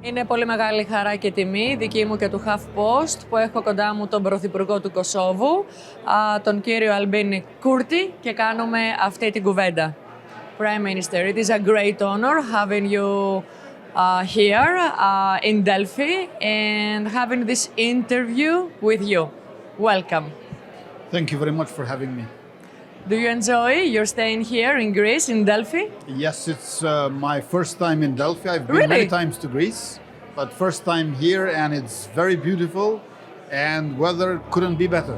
Είναι πολύ μεγάλη χαρά και τιμή δική μου και του HuffPost που έχω κοντά μου τον Πρωθυπουργό του Κοσόβου, τον κύριο Αλμπίνη Κούρτη, και κάνουμε αυτή την κουβέντα. Prime Minister, it is a great honor having you here in Delphi and having this interview with you. Welcome. Thank you very much for having me. Do you enjoy your staying here in Greece, in Delphi? Yes, it's my first time in Delphi. I've been Really? many times to Greece, but first time here, and it's very beautiful and weather couldn't be better.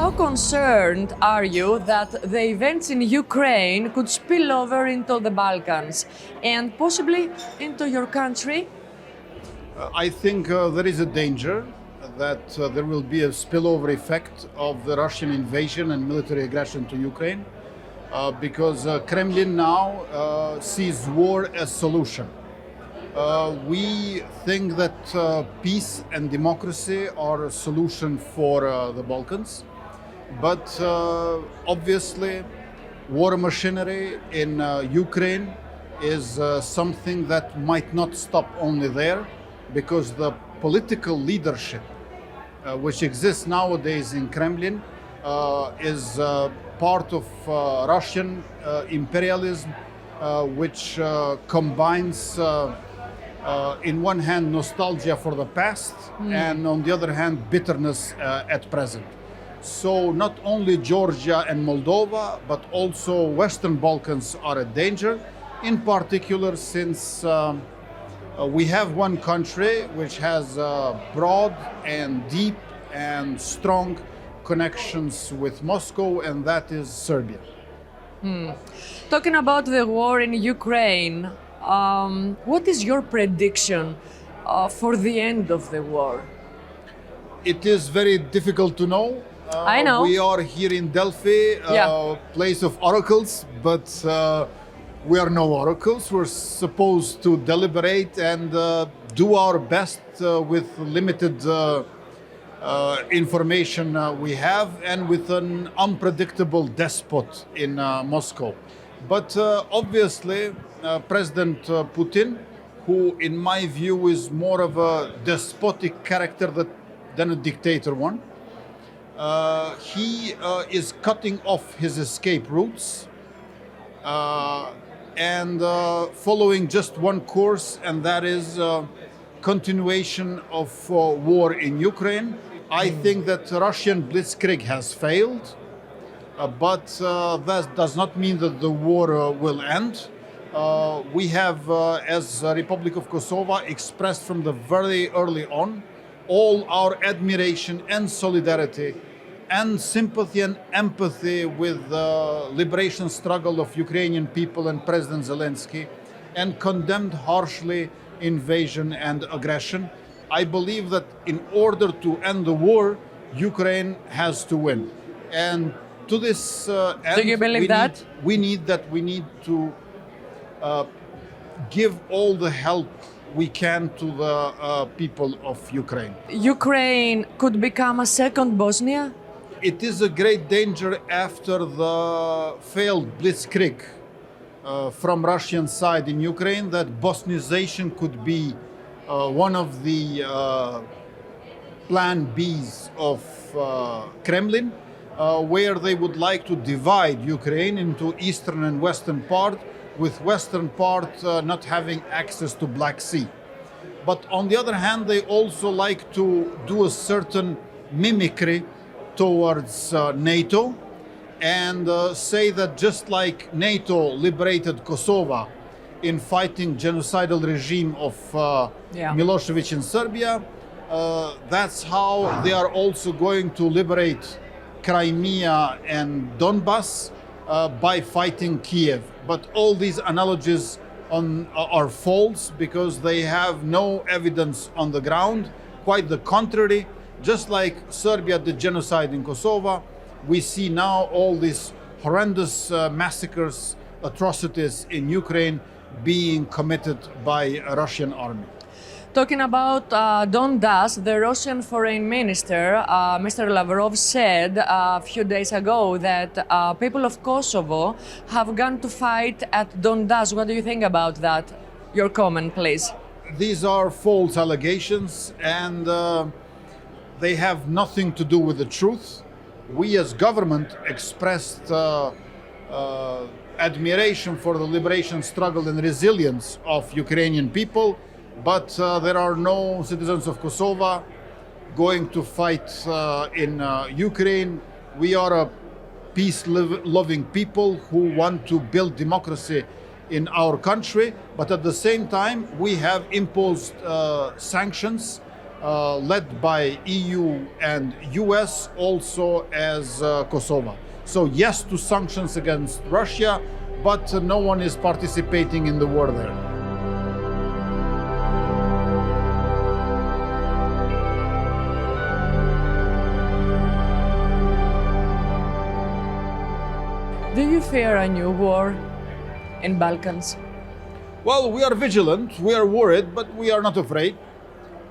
How concerned are you that the events in Ukraine could spill over into the Balkans and possibly into your country? I think there is a danger that there will be a spillover effect of the Russian invasion and military aggression to Ukraine because Kremlin now sees war as solution. We think that peace and democracy are a solution for the Balkans. But obviously, war machinery in Ukraine is something that might not stop only there, because the political leadership which exists nowadays in Kremlin is part of Russian imperialism, which combines in one hand nostalgia for the past and on the other hand bitterness at present. So not only Georgia and Moldova, but also Western Balkans are a danger, in particular since we have one country which has broad and deep and strong connections with Moscow, and that is Serbia. Talking about the war in Ukraine, what is your prediction for the end of the war? It is very difficult to know. I know. We are here in Delphi, place of oracles, but we are no oracles. We're supposed to deliberate and do our best with limited information we have and with an unpredictable despot in Moscow. But obviously, President Putin, who in my view is more of a despotic character than a dictator one, he is cutting off his escape routes and following just one course, and that is continuation of war in Ukraine. I think that Russian blitzkrieg has failed, but that does not mean that the war will end. We have, as Republic of Kosovo, expressed from the very early on all our admiration and solidarity and sympathy and empathy with the liberation struggle of Ukrainian people and President Zelensky, and condemned harshly invasion and aggression. I believe that in order to end the war, Ukraine has to win. And to this end, Do you believe that? We need to give all the help we can to the people of Ukraine. Ukraine could become a second Bosnia? It is a great danger after the failed blitzkrieg from Russian side in Ukraine that Bosniization could be one of the plan Bs of Kremlin, where they would like to divide Ukraine into eastern and western part, with western part not having access to Black Sea. But on the other hand, they also like to do a certain mimicry towards NATO and say that just like NATO liberated Kosovo in fighting genocidal regime of Milosevic in Serbia, that's how they are also going to liberate Crimea and Donbass by fighting Kiev. But all these analogies are false because they have no evidence on the ground. Quite the contrary. Just like Serbia did genocide in Kosovo, we see now all these horrendous massacres, atrocities in Ukraine being committed by a Russian army. Talking about Donbass, the Russian foreign minister, Mr. Lavrov, said a few days ago that people of Kosovo have gone to fight at Donbass. What do you think about that? Your comment, please. These are false allegations, and they have nothing to do with the truth. We as government expressed admiration for the liberation struggle and resilience of Ukrainian people, but there are no citizens of Kosovo going to fight in Ukraine. We are a peace-loving people who want to build democracy in our country, but at the same time we have imposed sanctions led by EU and US also as Kosovo. So yes to sanctions against Russia, but no one is participating in the war there. Do you fear a new war in Balkans? Well, we are vigilant, we are worried, but we are not afraid.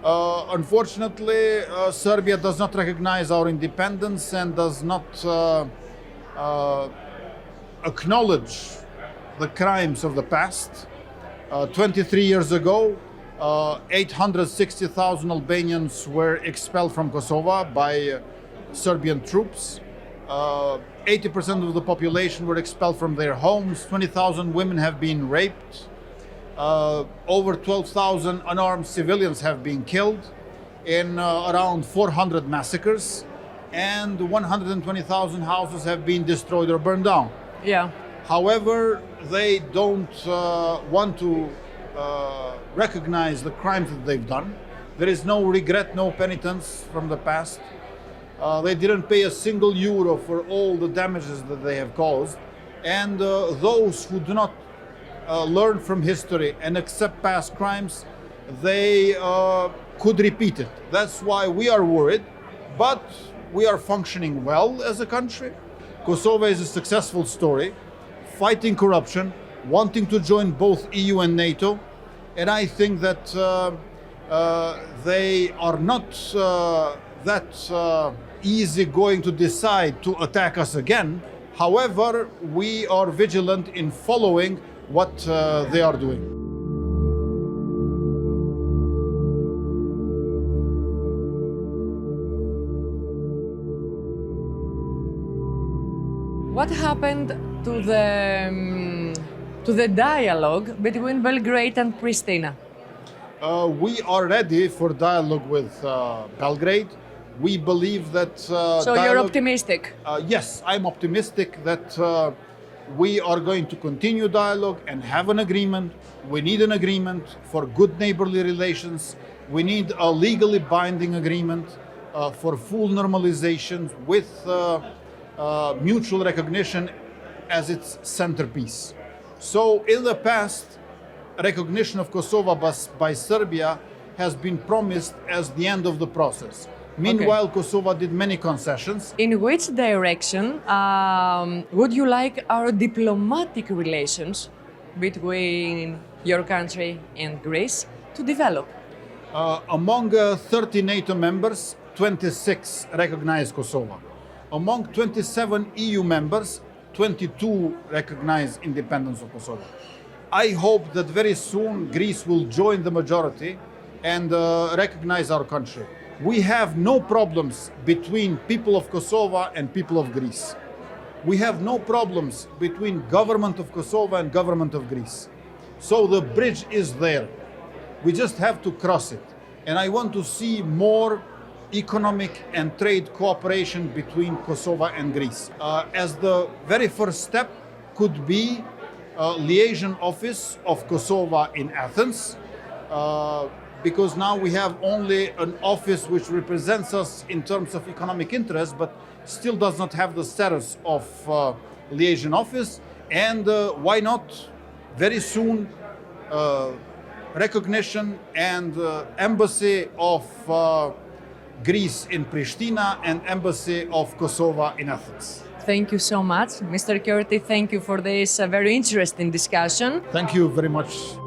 Unfortunately, Serbia does not recognize our independence and does not acknowledge the crimes of the past. 23 years ago, 860,000 Albanians were expelled from Kosovo by Serbian troops. 80% of the population were expelled from their homes. 20,000 women have been raped. Over 12,000 unarmed civilians have been killed in around 400 massacres, and 120,000 houses have been destroyed or burned down. Yeah. However, they don't want to recognize the crimes that they've done. There is no regret, no penitence from the past. They didn't pay a single euro for all the damages that they have caused. And those who do not learn from history and accept past crimes, they could repeat it. That's why we are worried, but we are functioning well as a country. Kosovo is a successful story, fighting corruption, wanting to join both EU and NATO, and I think that they are not that easy going to decide to attack us again. However, we are vigilant in following what they are doing. What happened to the dialogue between Belgrade and Pristina? We are ready for dialogue with Belgrade. We believe that So you're optimistic? Yes, I'm optimistic that we are going to continue dialogue and have an agreement. We need an agreement for good neighborly relations. We need a legally binding agreement for full normalization with mutual recognition as its centerpiece. So in the past, recognition of Kosovo by Serbia has been promised as the end of the process. Meanwhile, Kosovo did many concessions. In which direction would you like our diplomatic relations between your country and Greece to develop? Among 30 NATO members, 26 recognize Kosovo. Among 27 EU members, 22 recognize independence of Kosovo. I hope that very soon Greece will join the majority and recognize our country. We have no problems between people of Kosovo and people of Greece. We have no problems between government of Kosovo and government of Greece. So the bridge is there. We just have to cross it. And I want to see more economic and trade cooperation between Kosovo and Greece. As the very first step could be liaison office of Kosovo in Athens, because now we have only an office which represents us in terms of economic interest, but still does not have the status of liaison office. And why not very soon recognition and embassy of Greece in Pristina and embassy of Kosovo in Athens. Thank you so much, Mr. Kurti. Thank you for this very interesting discussion. Thank you very much.